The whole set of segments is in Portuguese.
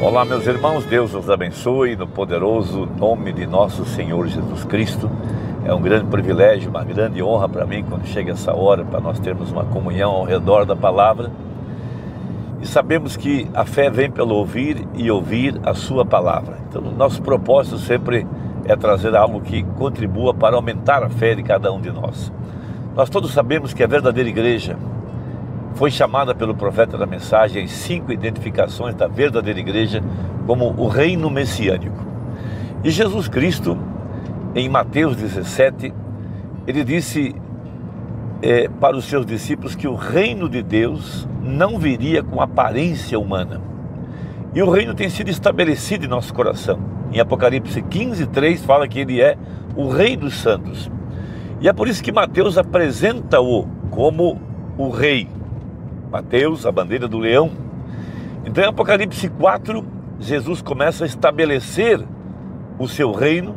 Olá, meus irmãos, Deus os abençoe no poderoso nome de nosso Senhor Jesus Cristo. É um grande privilégio, uma grande honra para mim quando chega essa hora, para nós termos uma comunhão ao redor da palavra. E sabemos que a fé vem pelo ouvir e ouvir a sua palavra. Então, o nosso propósito sempre é trazer algo que contribua para aumentar a fé de cada um de nós. Nós todos sabemos que a verdadeira igreja foi chamada pelo profeta da mensagem as 5 identificações da verdadeira igreja como o reino messiânico. E Jesus Cristo, em Mateus 17, ele disse para os seus discípulos que o reino de Deus não viria com aparência humana. E o reino tem sido estabelecido em nosso coração. Em Apocalipse 15:3 fala que ele é o rei dos santos. E é por isso que Mateus apresenta-o como o rei. Mateus, a bandeira do leão. Então em Apocalipse 4, Jesus começa a estabelecer o seu reino.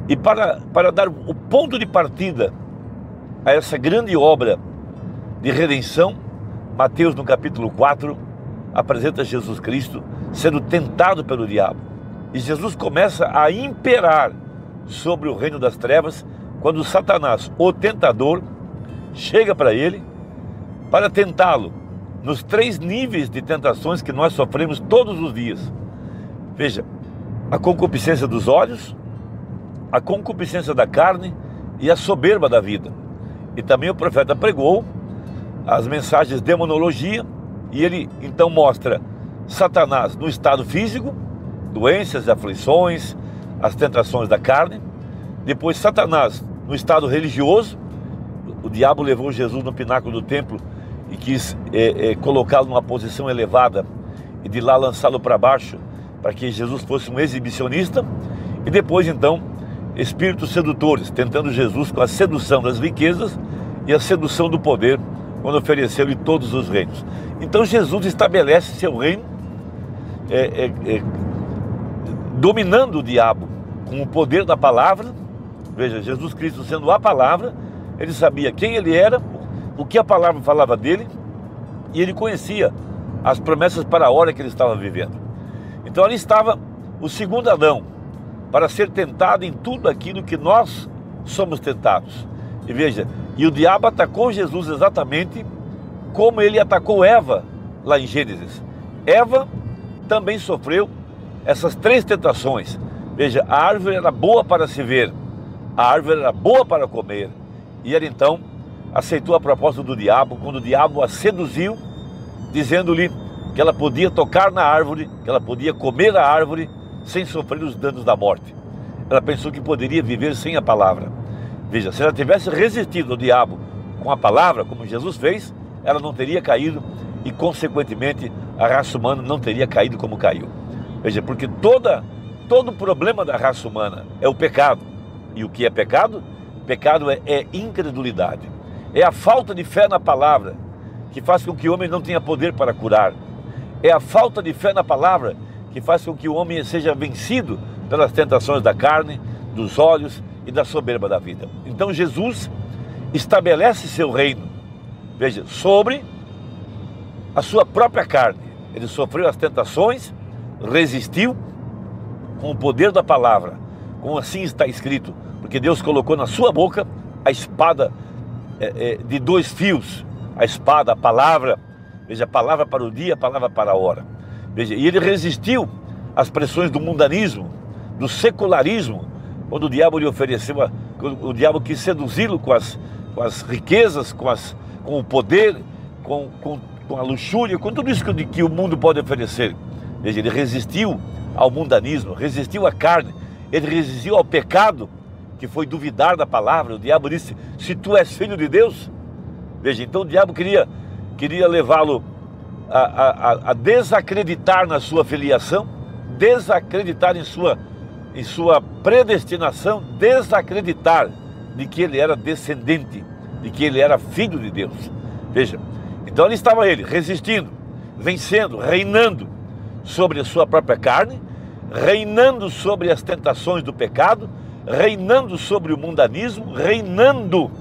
E para dar o ponto de partida a essa grande obra de redenção, Mateus no capítulo 4 apresenta Jesus Cristo sendo tentado pelo diabo. E Jesus começa a imperar sobre o reino das trevas quando Satanás, o tentador, chega para ele para tentá-lo nos 3 níveis de tentações que nós sofremos todos os dias. Veja, a concupiscência dos olhos, a concupiscência da carne e a soberba da vida. E também o profeta pregou as mensagens de demonologia, e ele então mostra Satanás no estado físico, doenças, aflições, as tentações da carne. Depois Satanás no estado religioso. O diabo levou Jesus no pináculo do templo e quis colocá-lo numa posição elevada e de lá lançá-lo para baixo para que Jesus fosse um exibicionista. E depois então espíritos sedutores tentando Jesus com a sedução das riquezas e a sedução do poder, quando ofereceu-lhe todos os reinos. Então Jesus estabelece seu reino dominando o diabo com o poder da palavra. Veja, Jesus Cristo sendo a palavra, ele sabia quem ele era, o que a palavra falava dele, e ele conhecia as promessas para a hora que ele estava vivendo. Então ali estava o segundo Adão, para ser tentado em tudo aquilo que nós somos tentados. E veja, e o diabo atacou Jesus exatamente como ele atacou Eva lá em Gênesis. Eva também sofreu essas 3 tentações. Veja, a árvore era boa para se ver, a árvore era boa para comer, e ela então aceitou a proposta do diabo, quando o diabo a seduziu, dizendo-lhe que ela podia tocar na árvore, que ela podia comer a árvore sem sofrer os danos da morte. Ela pensou que poderia viver sem a palavra. Veja, se ela tivesse resistido ao diabo com a palavra, como Jesus fez, ela não teria caído e, consequentemente, a raça humana não teria caído como caiu. Veja, porque todo problema da raça humana é o pecado. E o que é pecado? Pecado é incredulidade. É a falta de fé na palavra que faz com que o homem não tenha poder para curar. É a falta de fé na palavra que faz com que o homem seja vencido pelas tentações da carne, dos olhos e da soberba da vida. Então Jesus estabelece seu reino, veja, sobre a sua própria carne. Ele sofreu as tentações, resistiu com o poder da palavra, como assim está escrito, porque Deus colocou na sua boca a espada de 2 fios, a espada, a palavra, veja, a palavra para o dia, a palavra para a hora. Veja, e ele resistiu às pressões do mundanismo, do secularismo, quando o diabo lhe ofereceu, o diabo quis seduzi-lo com as riquezas, com o poder, com a luxúria, com tudo isso que o mundo pode oferecer. Veja, ele resistiu ao mundanismo, resistiu à carne, ele resistiu ao pecado, que foi duvidar da palavra. O diabo disse: se tu és filho de Deus. Veja, então o diabo queria levá-lo a desacreditar na sua filiação, desacreditar em sua predestinação, desacreditar de que ele era descendente, de que ele era filho de Deus. Veja, então ali estava ele, resistindo, vencendo, reinando sobre a sua própria carne, reinando sobre as tentações do pecado, reinando sobre o mundanismo, reinando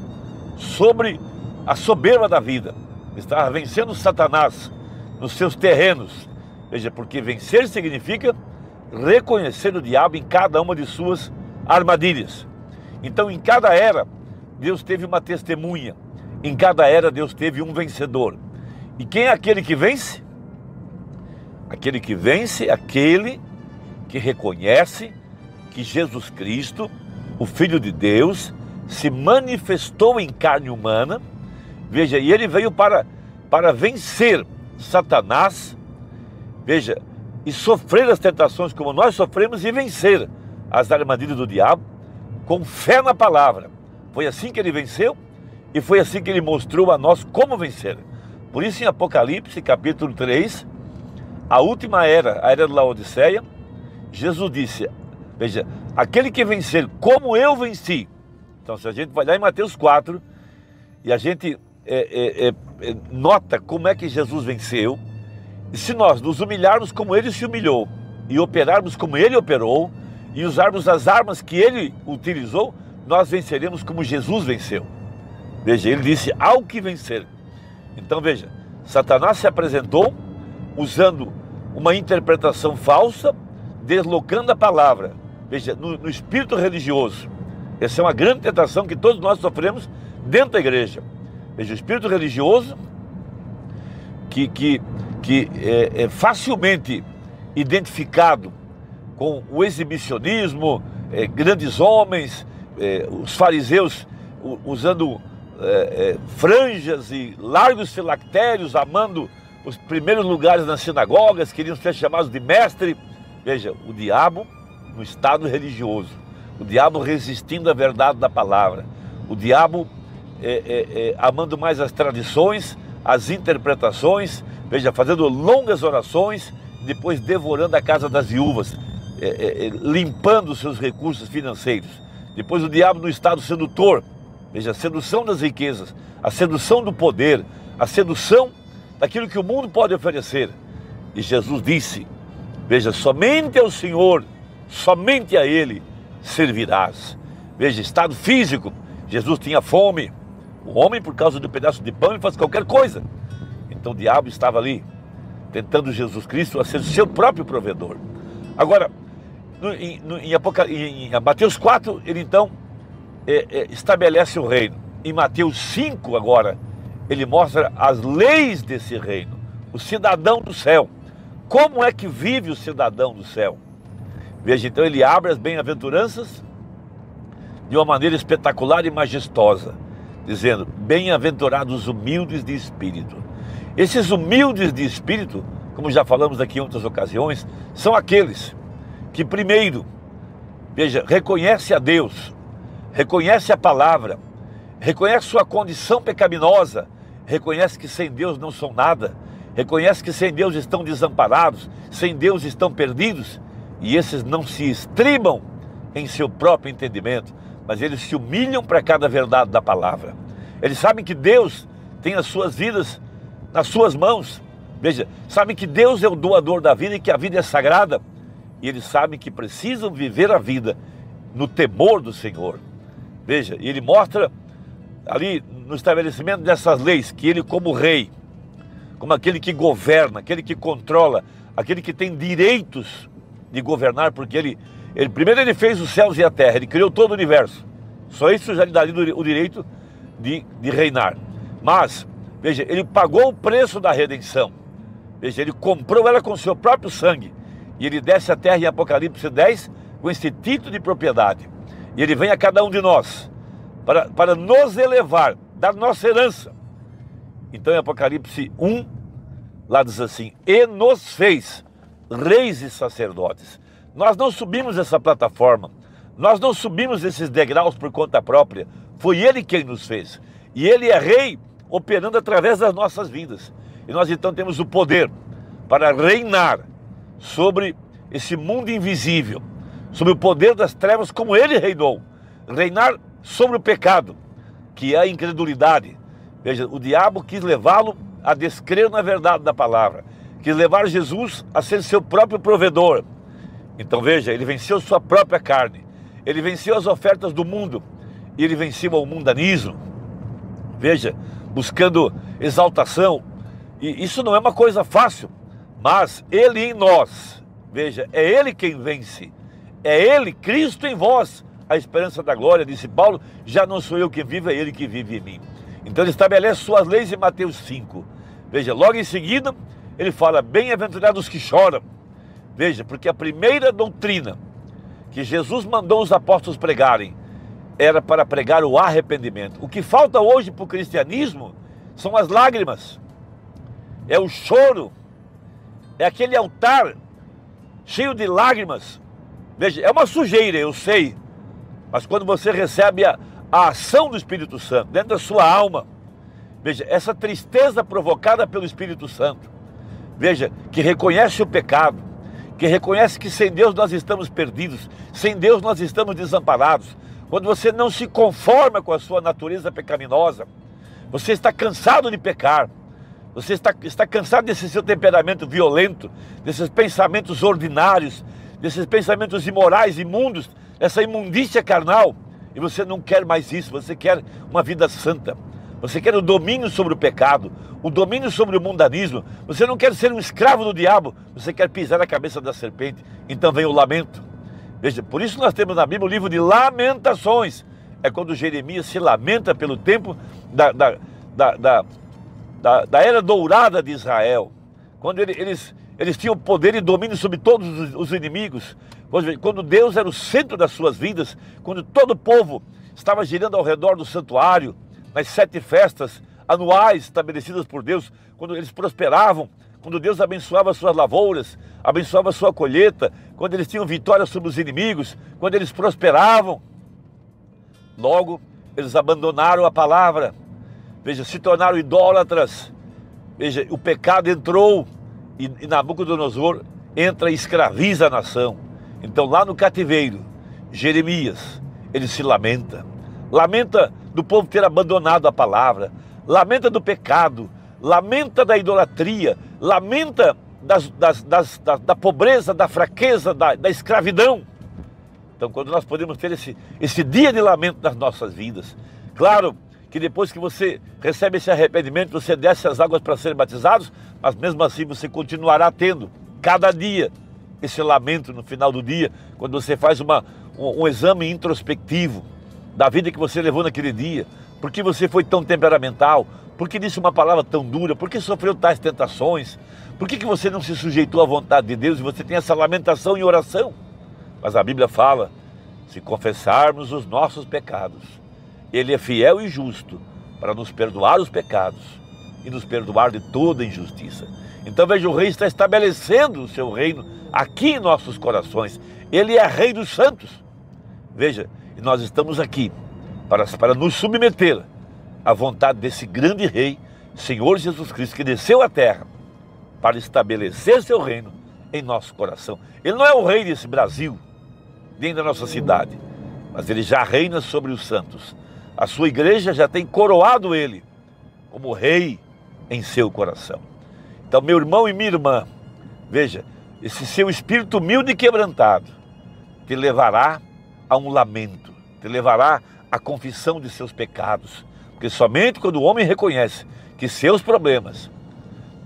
sobre a soberba da vida. Estava vencendo Satanás nos seus terrenos. Veja, porque vencer significa reconhecer o diabo em cada uma de suas armadilhas. Então, em cada era, Deus teve uma testemunha. Em cada era, Deus teve um vencedor. E quem é aquele que vence? Aquele que vence é aquele que reconhece que Jesus Cristo, o Filho de Deus, se manifestou em carne humana. Veja, e ele veio para vencer Satanás, veja, e sofrer as tentações como nós sofremos e vencer as armadilhas do diabo com fé na palavra. Foi assim que ele venceu e foi assim que ele mostrou a nós como vencer. Por isso, em Apocalipse, capítulo 3, a última era, a era de Laodiceia, Jesus disse, veja, aquele que vencer como eu venci. Então, se a gente vai lá em Mateus 4 e a gente nota como é que Jesus venceu, e se nós nos humilharmos como ele se humilhou, e operarmos como ele operou, e usarmos as armas que ele utilizou, nós venceremos como Jesus venceu. Veja, ele disse, ao que vencer. Então veja, Satanás se apresentou usando uma interpretação falsa, deslocando a palavra. Veja, no espírito religioso. Essa é uma grande tentação que todos nós sofremos dentro da igreja. Veja, o espírito religioso que é facilmente identificado com o exibicionismo, grandes homens, os fariseus usando franjas e largos filactérios, amando os primeiros lugares nas sinagogas, queriam ser chamados de mestre. Veja, o diabo no estado religioso, o diabo resistindo à verdade da palavra, o diabo amando mais as tradições, as interpretações, veja, fazendo longas orações, depois devorando a casa das viúvas, limpando os seus recursos financeiros. Depois o diabo no estado sedutor, veja, a sedução das riquezas, a sedução do poder, a sedução daquilo que o mundo pode oferecer. E Jesus disse, veja, somente ao Senhor, somente a Ele servirás. Veja, estado físico, Jesus tinha fome. O homem, por causa do pedaço de pão, ele faz qualquer coisa. Então o diabo estava ali, tentando Jesus Cristo a ser o seu próprio provedor. Agora, em Mateus 4, ele então estabelece o reino. Em Mateus 5 agora, ele mostra as leis desse reino, o cidadão do céu. Como é que vive o cidadão do céu? Veja, então ele abre as bem-aventuranças de uma maneira espetacular e majestosa, dizendo, bem-aventurados os humildes de espírito. Esses humildes de espírito, como já falamos aqui em outras ocasiões, são aqueles que primeiro, veja, reconhece a Deus, reconhece a palavra, reconhece sua condição pecaminosa, reconhece que sem Deus não são nada, reconhece que sem Deus estão desamparados, sem Deus estão perdidos, e esses não se estribam em seu próprio entendimento, mas eles se humilham para cada verdade da palavra. Eles sabem que Deus tem as suas vidas nas suas mãos. Veja, sabem que Deus é o doador da vida e que a vida é sagrada, e eles sabem que precisam viver a vida no temor do Senhor. Veja, e ele mostra ali no estabelecimento dessas leis que ele, como rei, como aquele que governa, aquele que controla, aquele que tem direitos de governar, porque ele primeiro ele fez os céus e a terra, ele criou todo o universo. Só isso já lhe daria o direito de reinar. Mas, veja, ele pagou o preço da redenção. Veja, ele comprou ela com seu próprio sangue. E ele desce a terra em Apocalipse 10 com esse título de propriedade. E ele vem a cada um de nós para nos elevar, dar nossa herança. Então em Apocalipse 1, lá diz assim, e nos fez reis e sacerdotes. Nós não subimos essa plataforma, nós não subimos esses degraus por conta própria, foi Ele quem nos fez. E Ele é rei operando através das nossas vidas. E nós então temos o poder para reinar sobre esse mundo invisível, sobre o poder das trevas como Ele reinou, reinar sobre o pecado, que é a incredulidade. Veja, o diabo quis levá-lo a descrer na verdade da palavra, quis levar Jesus a ser seu próprio provedor. Então veja, ele venceu sua própria carne, ele venceu as ofertas do mundo, e ele venceu o mundanismo. Veja, buscando exaltação, e isso não é uma coisa fácil, mas Ele em nós. Veja, é Ele quem vence. É Ele, Cristo em vós, a esperança da glória, disse Paulo. Já não sou eu que vivo, é Ele que vive em mim. Então ele estabelece suas leis em Mateus 5. Veja, logo em seguida, ele fala, bem-aventurados que choram. Veja, porque a primeira doutrina que Jesus mandou os apóstolos pregarem era para pregar o arrependimento. O que falta hoje para o cristianismo são as lágrimas, é o choro, é aquele altar cheio de lágrimas. Veja, é uma sujeira, eu sei, mas quando você recebe a ação do Espírito Santo dentro da sua alma, veja, essa tristeza provocada pelo Espírito Santo, veja, que reconhece o pecado, que reconhece que sem Deus nós estamos perdidos, sem Deus nós estamos desamparados. Quando você não se conforma com a sua natureza pecaminosa, você está cansado de pecar, você está cansado desse seu temperamento violento, desses pensamentos ordinários, desses pensamentos imorais, imundos, essa imundícia carnal, e você não quer mais isso, você quer uma vida santa, você quer o domínio sobre o pecado, o domínio sobre o mundanismo, você não quer ser um escravo do diabo, você quer pisar na cabeça da serpente. Então vem o lamento. Veja, por isso nós temos na Bíblia o livro de Lamentações, é quando Jeremias se lamenta pelo tempo da era dourada de Israel, quando eles tinham poder e domínio sobre todos os inimigos, quando Deus era o centro das suas vidas, quando todo o povo estava girando ao redor do santuário, nas 7 festas anuais estabelecidas por Deus, quando eles prosperavam, quando Deus abençoava as suas lavouras, abençoava a sua colheita, quando eles tinham vitória sobre os inimigos, quando eles prosperavam. Logo, eles abandonaram a palavra, veja, se tornaram idólatras, veja, o pecado entrou e Nabucodonosor entra e escraviza a nação. Então lá no cativeiro, Jeremias, ele se lamenta do povo ter abandonado a palavra, lamenta do pecado, lamenta da idolatria, lamenta da pobreza, da fraqueza, da escravidão. Então quando nós podemos ter esse dia de lamento nas nossas vidas, claro que depois que você recebe esse arrependimento, você desce as águas para serem batizados, mas mesmo assim você continuará tendo, cada dia, esse lamento no final do dia, quando você faz um exame introspectivo da vida que você levou naquele dia. Por que você foi tão temperamental? Por que disse uma palavra tão dura? Por que sofreu tais tentações? Por que você não se sujeitou à vontade de Deus e você tem essa lamentação e oração? Mas a Bíblia fala, se confessarmos os nossos pecados, Ele é fiel e justo para nos perdoar os pecados e nos perdoar de toda injustiça. Então veja, o rei está estabelecendo o seu reino aqui em nossos corações. Ele é rei dos santos. Veja, e nós estamos aqui para nos submeter à vontade desse grande rei, Senhor Jesus Cristo, que desceu à terra para estabelecer seu reino em nosso coração. Ele não é o rei desse Brasil, nem da nossa cidade, mas ele já reina sobre os santos. A sua igreja já tem coroado ele como rei em seu coração. Então, meu irmão e minha irmã, veja, esse seu espírito humilde e quebrantado te levará a um lamento, te levará à confissão de seus pecados, porque somente quando o homem reconhece que seus problemas,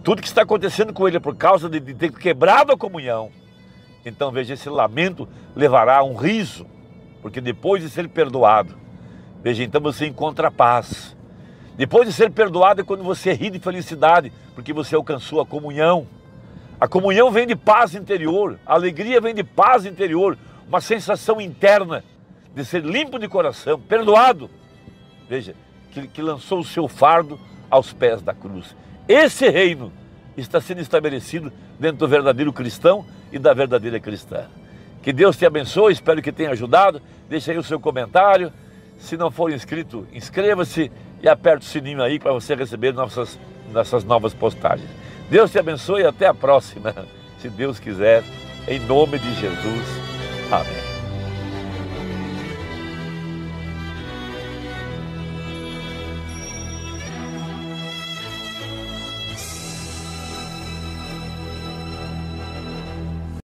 tudo que está acontecendo com ele é por causa de ter quebrado a comunhão, então veja, esse lamento levará a um riso, porque depois de ser perdoado, veja, então você encontra paz. Depois de ser perdoado é quando você ri de felicidade, porque você alcançou a comunhão. A comunhão vem de paz interior, a alegria vem de paz interior, uma sensação interna de ser limpo de coração, perdoado. Veja, que lançou o seu fardo aos pés da cruz. Esse reino está sendo estabelecido dentro do verdadeiro cristão e da verdadeira cristã. Que Deus te abençoe, espero que tenha ajudado. Deixe aí o seu comentário. Se não for inscrito, inscreva-se e aperte o sininho aí para você receber nossas novas postagens. Deus te abençoe e até a próxima, se Deus quiser, em nome de Jesus. Amém.